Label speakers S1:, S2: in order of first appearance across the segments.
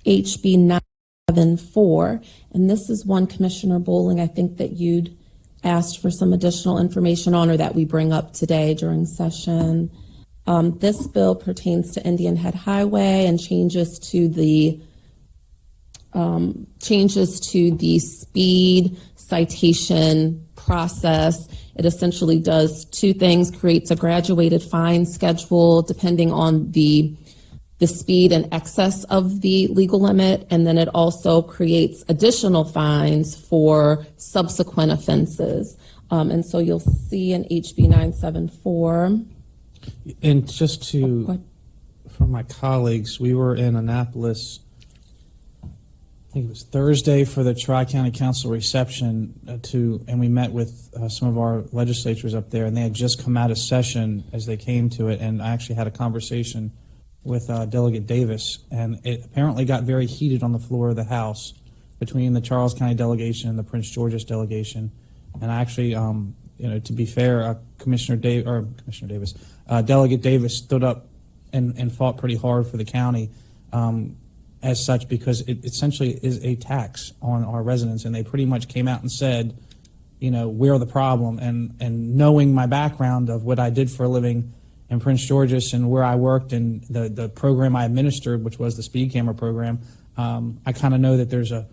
S1: HB 974, and this is one, Commissioner Bowling, I think that you'd asked for some additional information on, or that we bring up today during session. This bill pertains to Indian Head Highway and changes to the speed citation process. It essentially does two things: creates a graduated fine schedule depending on the speed and excess of the legal limit, and then it also creates additional fines for subsequent offenses. And so you'll see in HB 974.
S2: And just for my colleagues, we were in Annapolis, I think it was Thursday, for the Tri-County Council reception and we met with some of our legislatures up there, and they had just come out of session as they came to it, and I actually had a conversation with Delegate Davis, and it apparently got very heated on the floor of the House between the Charles County delegation and the Prince George's delegation. And I actually, to be fair, Delegate Davis stood up and fought pretty hard for the county as such, because it essentially is a tax on our residents, and they pretty much came out and said, we're the problem. And knowing my background of what I did for a living in Prince George's and where I worked and the program I administered, which was the speed camera program, I kind of know that there's a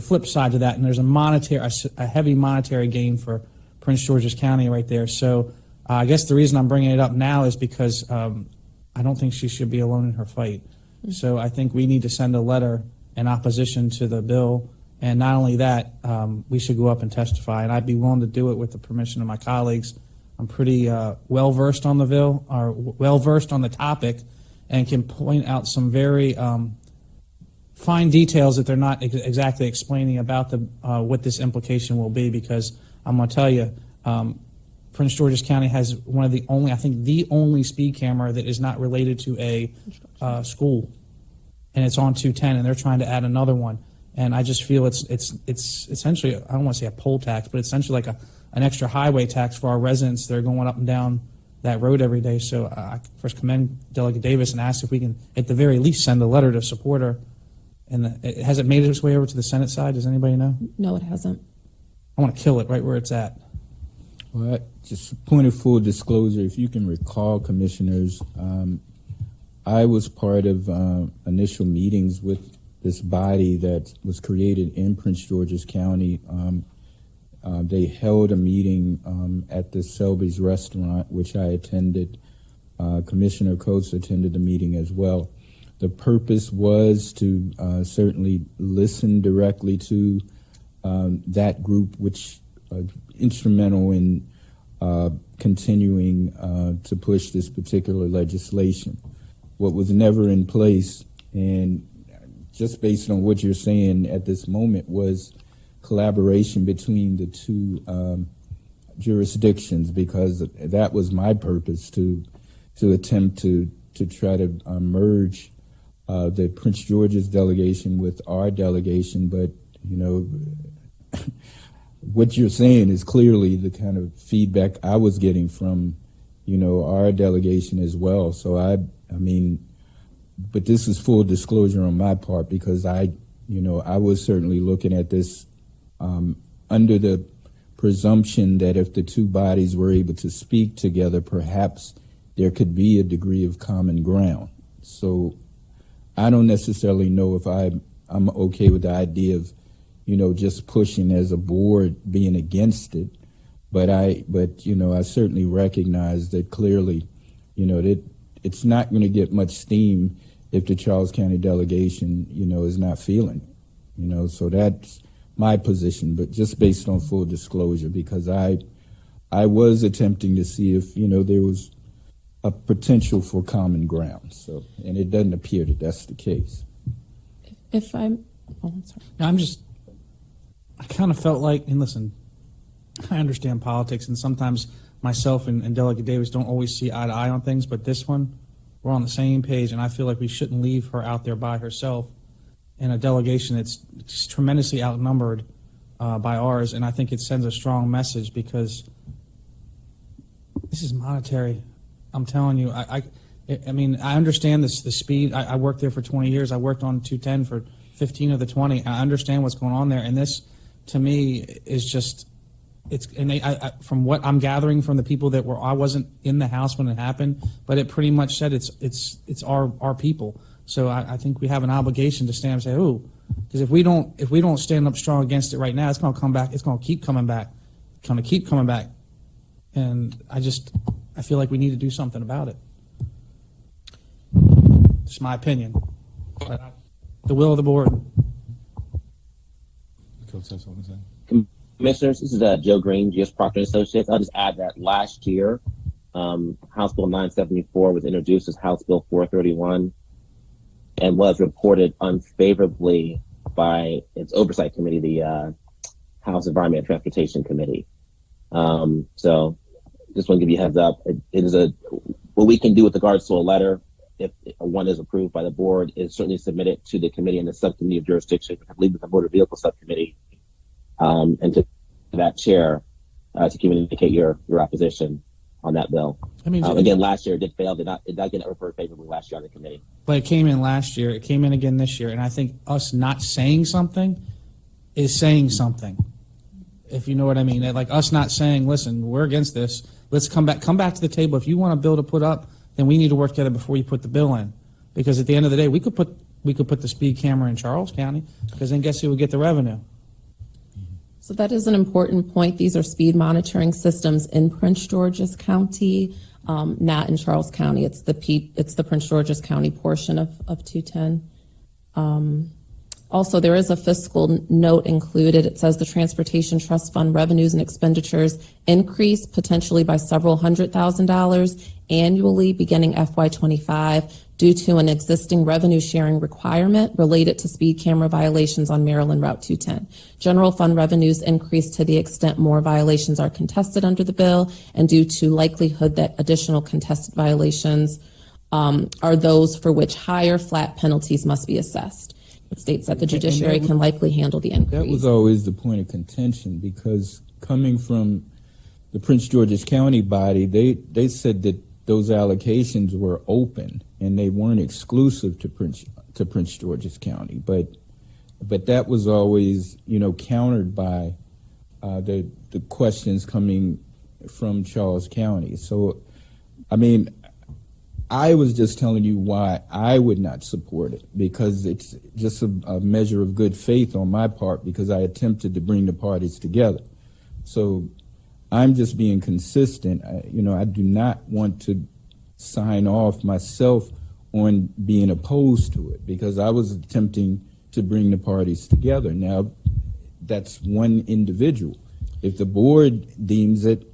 S2: flip side to that, and there's a heavy monetary gain for Prince George's County right there. So I guess the reason I'm bringing it up now is because I don't think she should be alone in her fight. So I think we need to send a letter in opposition to the bill, and not only that, we should go up and testify, and I'd be willing to do it with the permission of my colleagues. I'm pretty well-versed on the bill, or well-versed on the topic, and can point out some very fine details that they're not exactly explaining about what this implication will be, because I'm going to tell you, Prince George's County has one of the only, I think the only speed camera that is not related to a school, and it's on 210, and they're trying to add another one. And I just feel it's essentially, I don't want to say a poll tax, but essentially like an extra highway tax for our residents that are going up and down that road every day. So I first commend Delegate Davis and ask if we can, at the very least, send a letter to support her. And has it made its way over to the Senate side? Does anybody know?
S1: No, it hasn't.
S2: I want to kill it right where it's at.
S3: Well, just a point of full disclosure, if you can recall, Commissioners, I was part of initial meetings with this body that was created in Prince George's County. They held a meeting at the Selby's restaurant, which I attended. Commissioner Coates attended the meeting as well. The purpose was to certainly listen directly to that group, which instrumental in continuing to push this particular legislation. What was never in place, and just based on what you're saying at this moment, was collaboration between the two jurisdictions, because that was my purpose, to attempt to try to merge the Prince George's delegation with our delegation. But what you're saying is clearly the kind of feedback I was getting from our delegation as well. So I mean, but this is full disclosure on my part, because I was certainly looking at this under the presumption that if the two bodies were able to speak together, perhaps there could be a degree of common ground. So I don't necessarily know if I'm okay with the idea of, just pushing as a board, being against it. But I certainly recognize that clearly, that it's not going to get much steam if the Charles County delegation, is not feeling it. So that's my position, but just based on full disclosure, because I was attempting to see if, there was a potential for common ground. So, and it doesn't appear that that's the case.
S1: I'm sorry.
S2: I kind of felt like, and listen, I understand politics, and sometimes myself and Delegate Davis don't always see eye to eye on things, but this one, we're on the same page, and I feel like we shouldn't leave her out there by herself in a delegation that's tremendously outnumbered by ours, and I think it sends a strong message, because this is monetary. I'm telling you, I mean, I understand this, the speed. I worked there for 20 years. I worked on 210 for 15 of the 20. I understand what's going on there, and this, to me, is just, it's. And from what I'm gathering from the people that were, I wasn't in the house when it happened, but it pretty much said it's our people. So I think we have an obligation to stand and say, oh, because if we don't stand up strong against it right now, it's going to come back. It's going to keep coming back. It's going to keep coming back, and I feel like we need to do something about it. It's my opinion. But the will of the board.
S4: Coach has something to say.
S5: Commissioners, this is Joe Green, GS Proctor & Associates. I'll just add that last year, House Bill 974 was introduced as House Bill 431 and was reported unfavorably by its oversight committee, the House Environment and Transportation Committee. So just want to give you a heads up. It is what we can do with regards to a letter, if one is approved by the board, is certainly submitted to the committee and the subcommittee of jurisdiction, I believe it's the motor vehicle subcommittee, and to that chair to communicate your opposition on that bill.
S2: I mean,
S5: again, last year it did fail. It did not get referred favorably last year on the committee.
S2: but it came in last year. It came in again this year, and I think us not saying something is saying something. If you know what I mean, like us not saying, "Listen, we're against this. Let's come back to the table. If you want a bill to put up, then we need to work together before you put the bill in." Because at the end of the day, we could put the speed camera in Charles County, because then guess who would get the revenue?
S1: So that is an important point. These are speed monitoring systems in Prince George's County, not in Charles County. It's the Prince George's County portion of 210. Also, there is a fiscal note included. It says the Transportation Trust Fund revenues and expenditures increase potentially by several $100,000 annually beginning FY25 due to an existing revenue sharing requirement related to speed camera violations on Maryland Route 210. General fund revenues increase to the extent more violations are contested under the bill, and due to likelihood that additional contested violations are those for which higher flat penalties must be assessed. It states that the judiciary can likely handle the increase.
S3: That was always the point of contention, because coming from the Prince George's County body, they said that those allocations were open and they weren't exclusive to Prince George's County. But that was always, countered by the questions coming from Charles County. So, I mean, I was just telling you why I would not support it, because it's just a measure of good faith on my part, because I attempted to bring the parties together. So I'm just being consistent. I do not want to sign off myself on being opposed to it, because I was attempting to bring the parties together. Now, that's one individual. If the board deems it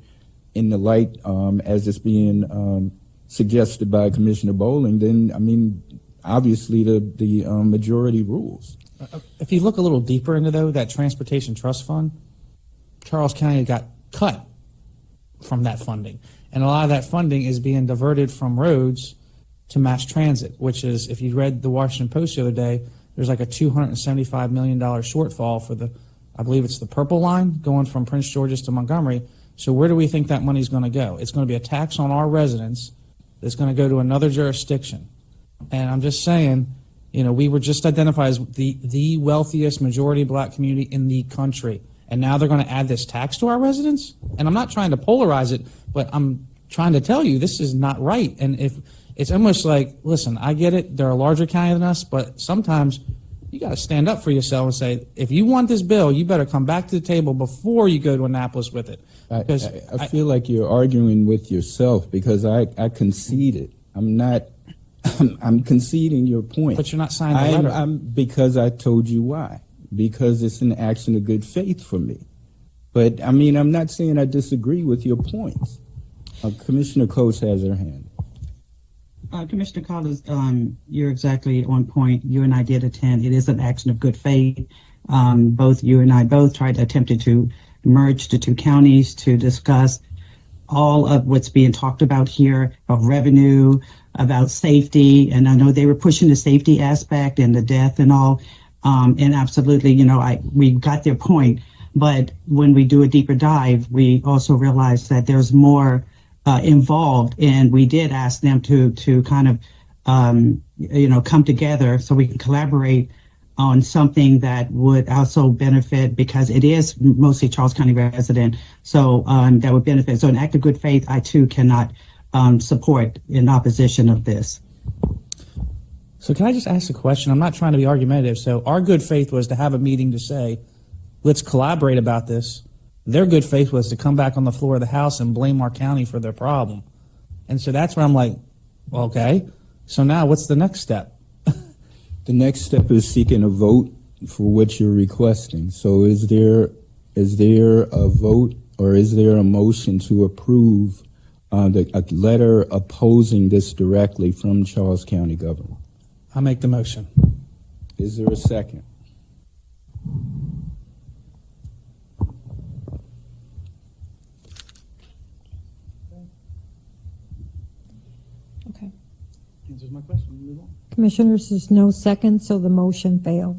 S3: in the light as it's being suggested by Commissioner Bowling, then, I mean, obviously the majority rules.
S2: If you look a little deeper into, though, that Transportation Trust Fund, Charles County got cut from that funding. And a lot of that funding is being diverted from roads to mass transit, which is, if you read the Washington Post the other day, there's like a $275 million shortfall for I believe it's the Purple Line going from Prince George's to Montgomery. So where do we think that money's going to go? It's going to be a tax on our residents that's going to go to another jurisdiction. And I'm just saying, we were just identified as the wealthiest majority black community in the country. And now they're going to add this tax to our residents? And I'm not trying to polarize it, but I'm trying to tell you this is not right. And if it's almost like, listen, I get it, they're a larger county than us, but sometimes you got to stand up for yourself and say, if you want this bill, you better come back to the table before you go to Annapolis with it.
S3: I feel like you're arguing with yourself, because I conceded. I'm conceding your point.
S2: But you're not signing the letter.
S3: Because I told you why. Because it's an action of good faith for me. But, I mean, I'm not saying I disagree with your points. Commissioner Coates has her hand.
S6: Commissioner Collins, you're exactly on point. You and I did attend. It is an action of good faith. Both you and I attempted to merge the two counties to discuss all of what's being talked about here, about revenue, about safety. And I know they were pushing the safety aspect and the death and all. And absolutely, we got their point. But when we do a deeper dive, we also realize that there's more involved, and we did ask them to kind of come together so we can collaborate on something that would also benefit, because it is mostly Charles County resident, so that would benefit. So an act of good faith, I too cannot support in opposition of this.
S2: So can I just ask a question? I'm not trying to be argumentative. So our good faith was to have a meeting to say, let's collaborate about this. Their good faith was to come back on the floor of the House and blame our county for their problem. And so that's where I'm like, well, okay, so now what's the next step?
S3: The next step is seeking a vote for what you're requesting. So is there a vote, or is there a motion to approve a letter opposing this directly from Charles County government?
S2: I make the motion.
S3: Is there a second?
S1: Okay.
S2: Answers my question. Move on.
S7: Commissioners, there's no second, so the motion fails.